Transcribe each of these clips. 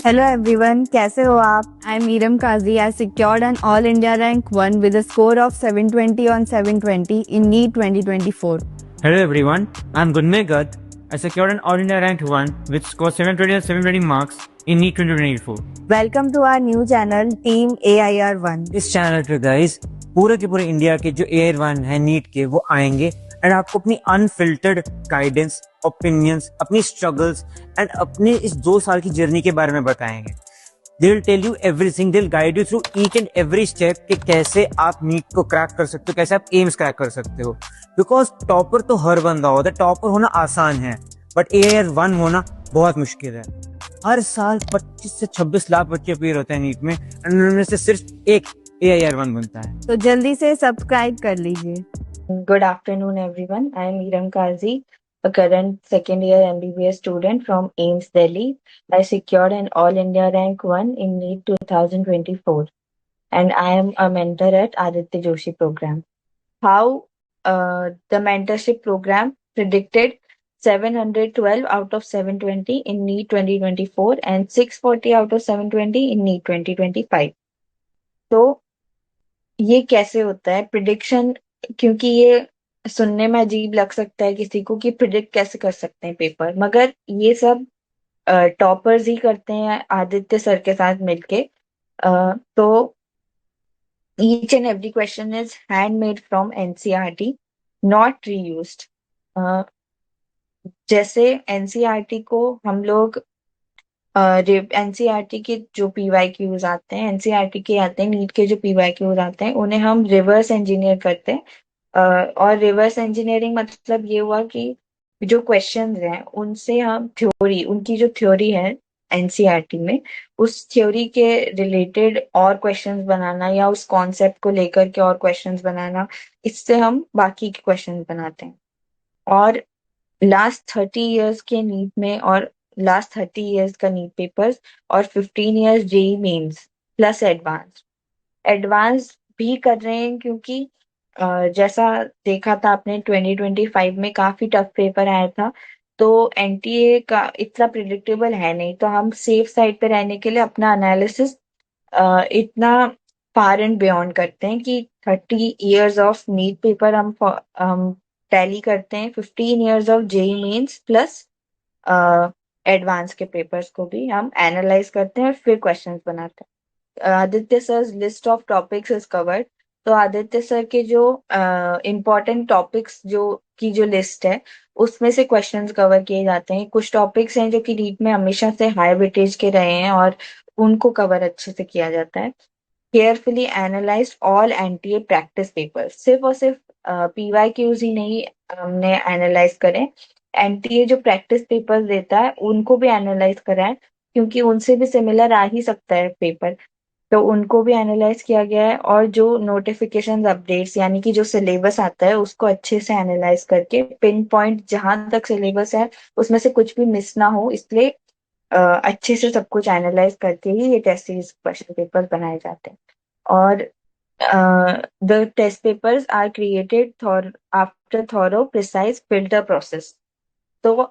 Hello everyone, कैसे हो आप? I am Iram Kazi. I secured an All India Rank 1 with a score of 720 on 720 in NEET 2024. Hello everyone, I'm Gunmay Gadd. I secured an All India Ranked 1 with score 720 and 720 marks in NEET 2024. Welcome to our new channel Team AIR1. इस channel पे guys पूरे के पूरे India के जो AIR1 है NEET के वो आएंगे एंड आपको अपनी अनफिल्टर्ड गाइडेंस, ओपिनियंस, अपनी स्ट्रगल्स एंड अपने इस 2 साल की जर्नी के बारे में बताएंगे। They will tell you everything, they'll guide you through each and every step कि कैसे आप नीट को क्रैक कर सकते हो, कैसे आप एम्स क्रैक कर सकते हो। बिकॉज टॉपर तो हर बंदा होता है, टॉपर होना आसान है बट AIR1 होना बहुत मुश्किल है। हर साल 25 से 26 लाख बच्चे अपीयर होते हैं नीट में एंड उनमें से सिर्फ एक AIR1 बनता है। तो जल्दी से सब्सक्राइब कर लीजिए। Good afternoon, everyone. I am Iram Kazi, a current second year MBBS student from AIMS Delhi. I secured an All India Rank 1 in NEET 2024, and I am a mentor at Aditya Joshi program. How the mentorship program predicted 712 out of 720 in NEET 2024 and 640 out of 720 in NEET 2025. तो ये कैसे होता है prediction? क्योंकि ये सुनने में अजीब लग सकता है किसी को कि प्रिडिक्ट कैसे कर सकते हैं पेपर, मगर ये सब टॉपर्स ही करते हैं आदित्य सर के साथ मिलके। तो each and every question is handmade from NCERT, not reused. जैसे एनसीईआरटी को हम लोग एनसीईआरटी के जो पीवाईक्यूज आते हैं, एनसीईआरटी के आते हैं, नीट के जो पीवाईक्यूज आते हैं उन्हें हम रिवर्स इंजीनियर करते हैं। और रिवर्स इंजीनियरिंग मतलब ये हुआ कि जो क्वेश्चंस हैं उनसे हम थ्योरी, उनकी जो थ्योरी है एनसीईआरटी में, उस थ्योरी के रिलेटेड और क्वेश्चंस बनाना या उस कॉन्सेप्ट को लेकर के और क्वेश्चंस बनाना, इससे हम बाकी के क्वेश्चंस बनाते हैं। और लास्ट 30 इयर्स के नीट में और लास्ट 30 इयर्स का नीट पेपर्स और 15 years JEE mains plus advance भी कर रहे हैं, क्योंकि जैसा देखा था आपने 2025 में काफी टफ पेपर आया था, तो एनटीए का इतना प्रिडिक्टेबल है नहीं, तो हम सेफ साइड पे रहने के लिए अपना एनालिसिस इतना फार एंड बियॉन्ड करते हैं कि 30 इयर्स ऑफ नीट पेपर हम टैली करते हैं 15 years of JEE mains plus advance के पेपर्स को भी हम एनालाइज करते हैं और फिर क्वेश्चंस बनाते हैं। Aditya sir list of topics is covered. तो आदित्य सर के जो इम्पोर्टेंट टॉपिक्स जो लिस्ट है उसमें से क्वेश्चंस कवर किए जाते हैं। कुछ टॉपिक्स हैं जो कि नीट में हमेशा से हाई वेटेज के रहे हैं और उनको कवर अच्छे से किया जाता है। Carefully analyse all NTA practice papers, सिर्फ और सिर्फ पीवाईक्यूज ही नहीं हमने एनालाइज करें, एनटीए जो प्रैक्टिस पेपर्स देता है उनको भी एनालाइज करा है, क्योंकि उनसे भी सिमिलर आ ही सकता है पेपर, तो उनको भी एनालाइज किया गया है। और जो नोटिफिकेशन अपडेट्स यानी कि जो सिलेबस आता है उसको अच्छे से एनालाइज करके पिन पॉइंट जहां तक सिलेबस है उसमें से कुछ भी मिस ना हो, इसलिए अच्छे से सब कुछ एनालाइज करके ही ये टेस्ट सीरीज क्वेश्चन पेपर बनाए जाते हैं। और the test papers are created after thorough precise filter process, तो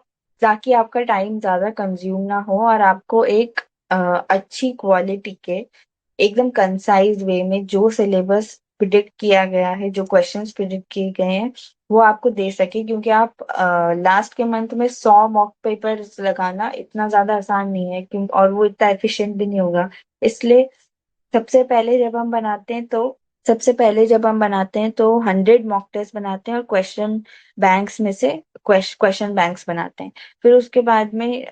ताकि आपका टाइम ज्यादा कंज्यूम ना हो और आपको एक अच्छी क्वालिटी के एकदम कंसाइज वे में जो सिलेबस प्रिडिक्ट किया गया है, जो क्वेश्चंस प्रिडिक्ट किए गए हैं वो आपको दे सके। क्योंकि आप लास्ट के मंथ में 100 मॉक पेपर्स लगाना इतना ज्यादा आसान नहीं है, क्योंकि और वो इतना एफिशिएंट भी नहीं होगा। इसलिए सबसे पहले जब हम बनाते हैं तो 100 मॉक टेस्ट बनाते हैं और क्वेश्चन बैंक्स में से क्वेश्चन बैंक्स बनाते हैं। फिर उसके बाद में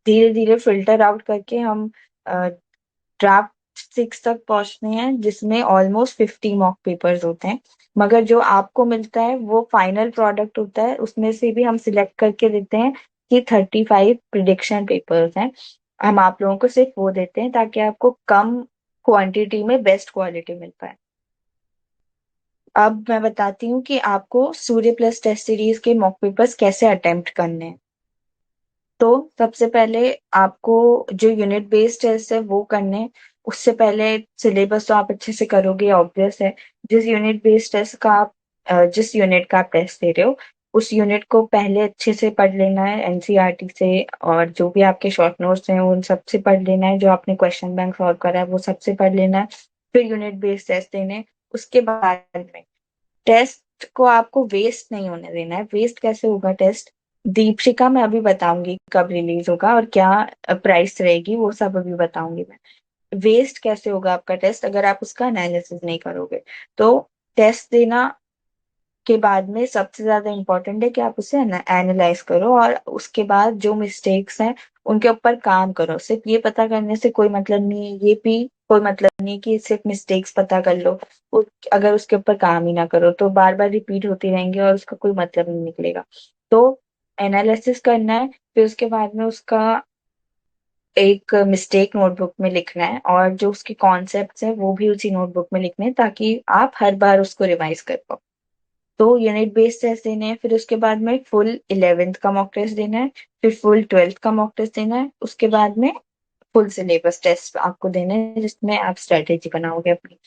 धीरे धीरे फिल्टर आउट करके हम ड्राफ्ट 6 तक पहुंचते हैं, जिसमें ऑलमोस्ट 50 मॉक पेपर्स होते हैं। मगर जो आपको मिलता है वो फाइनल प्रोडक्ट होता है, उसमें से भी हम सिलेक्ट करके देते हैं कि 35 प्रिडिक्शन पेपर्स हैं। हम आप लोगों को सिर्फ वो देते हैं ताकि आपको कम क्वांटिटी में बेस्ट क्वालिटी मिल पाए। अब मैं बताती हूँ कि आपको सूर्य प्लस टेस्ट सीरीज के मॉक पेपर्स कैसे अटेम्प्ट करने हैं। तो सबसे पहले आपको जो यूनिट बेस्ड टेस्ट है वो करने हैं। उससे पहले सिलेबस तो आप अच्छे से करोगे, ऑब्वियस है। जिस यूनिट का आप टेस्ट दे रहे हो उस यूनिट को पहले अच्छे से पढ़ लेना है एनसीईआरटी से, और जो भी आपके शॉर्ट नोट्स हैं उन सब से पढ़ लेना है, जो आपने क्वेश्चन बैंक सॉल्व करा है वो सबसे पढ़ लेना है, फिर यूनिट बेस्ड टेस्ट देने हैं। उसके बाद में टेस्ट को आपको वेस्ट नहीं होने देना है। वेस्ट कैसे होगा टेस्ट, दीपशिका मैं अभी बताऊंगी कब रिलीज होगा और क्या प्राइस रहेगी, वो सब अभी बताऊंगी मैं। वेस्ट कैसे होगा आपका टेस्ट अगर आप उसका एनालिसिस नहीं करोगे। तो टेस्ट देना के बाद में सबसे ज्यादा इम्पोर्टेंट है कि आप उसे एनालाइज करो, और उसके बाद जो मिस्टेक्स हैं उनके ऊपर काम करो। सिर्फ ये पता करने से कोई मतलब नहीं है, ये भी कोई मतलब नहीं है कि सिर्फ मिस्टेक्स पता कर लो, अगर उसके ऊपर काम ही ना करो तो बार बार रिपीट होती रहेंगी और उसका कोई मतलब नहीं निकलेगा। तो एनालिसिस करना है, फिर उसके बाद में उसका एक मिस्टेक नोटबुक में लिखना है, और जो उसके कॉन्सेप्ट्स हैं वो भी उसी नोटबुक में लिखने हैं, ताकि आप हर बार उसको रिवाइज कर पाओ। तो यूनिट बेस्ड टेस्ट देने हैं, फिर उसके बाद में फुल 11th का मॉक टेस्ट देना है, फिर फुल 12th का मॉक टेस्ट देना है, उसके बाद में फुल सिलेबस टेस्ट आपको देना है जिसमें आप स्ट्रेटेजी बनाओगे अपनी।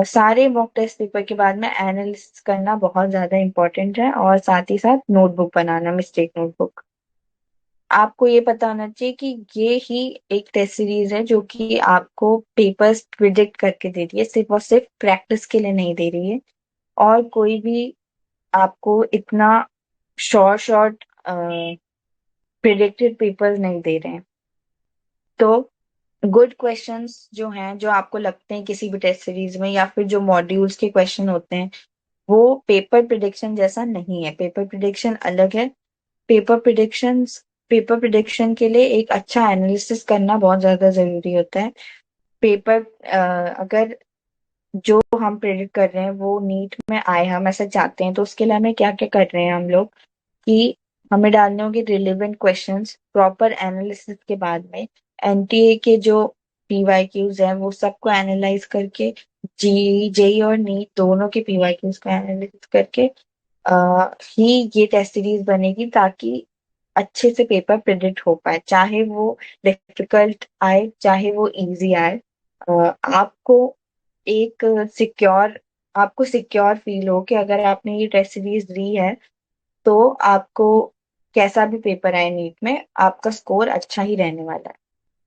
सारे मॉक टेस्ट पेपर के बाद में एनालिसिस करना बहुत ज्यादा इंपॉर्टेंट है, और साथ ही साथ नोटबुक बनाना, मिस्टेक नोटबुक। आपको ये पता होना चाहिए कि ये ही एक टेस्ट सीरीज है जो कि आपको पेपर्स प्रिडिक्ट करके दे रही है, सिर्फ और सिर्फ प्रैक्टिस के लिए नहीं दे रही है। और कोई भी आपको इतना शॉर्ट शॉर्ट प्रिडिक्टेड पेपर्स नहीं दे रहे हैं। तो गुड क्वेश्चंस जो हैं, जो आपको लगते हैं किसी भी टेस्ट सीरीज में, या फिर जो मॉड्यूल्स के क्वेश्चन होते हैं, वो पेपर प्रिडिक्शन जैसा नहीं है। पेपर प्रिडिक्शन अलग है। पेपर प्रिडिक्शंस पेपर प्रिडिक्शन के लिए एक अच्छा एनालिसिस करना बहुत ज्यादा जरूरी होता है। पेपर अगर जो हम प्रेडिक्ट कर रहे हैं वो नीट में आए, हम ऐसा चाहते हैं, तो उसके लिए हमें क्या क्या कर रहे हैं हम लोग, कि हमें डालने होंगे रिलेवेंट क्वेश्चंस प्रॉपर एनालिसिस के बाद में। एनटीए के जो पीवाईक्यूज हैं वो सबको एनालाइज करके, जी जेई और नीट दोनों के पीवाईक्यूज को एनालिसिस करके ही ये टेस्ट सीरीज बनेगी, ताकि अच्छे से पेपर प्रिडिक्ट हो पाए, चाहे वो डिफिकल्ट आए चाहे वो इजी आए। आपको एक सिक्योर आपको सिक्योर फील हो कि अगर आपने ये टेस्ट सीरीज दी है तो आपको कैसा भी पेपर आए नीट में, आपका स्कोर अच्छा ही रहने वाला है।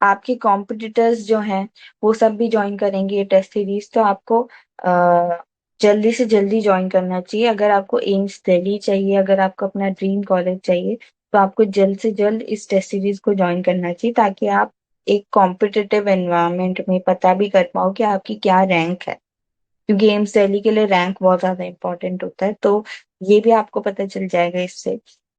आपके कॉम्पिटिटर्स जो हैं वो सब भी ज्वाइन करेंगे ये टेस्ट सीरीज, तो आपको जल्दी से जल्दी ज्वाइन करना चाहिए। अगर आपको एम्स दिल्ली चाहिए, अगर आपको अपना ड्रीम कॉलेज चाहिए, तो आपको जल्द से जल्द इस टेस्ट सीरीज को ज्वाइन करना चाहिए, ताकि आप एक कॉम्पिटिटिव एनवायरनमेंट में पता भी कर पाओ कि आपकी क्या रैंक है, क्योंकि एम्स दिल्ली के लिए रैंक बहुत ज्यादा इंपॉर्टेंट होता है। तो ये भी आपको पता चल जाएगा इससे।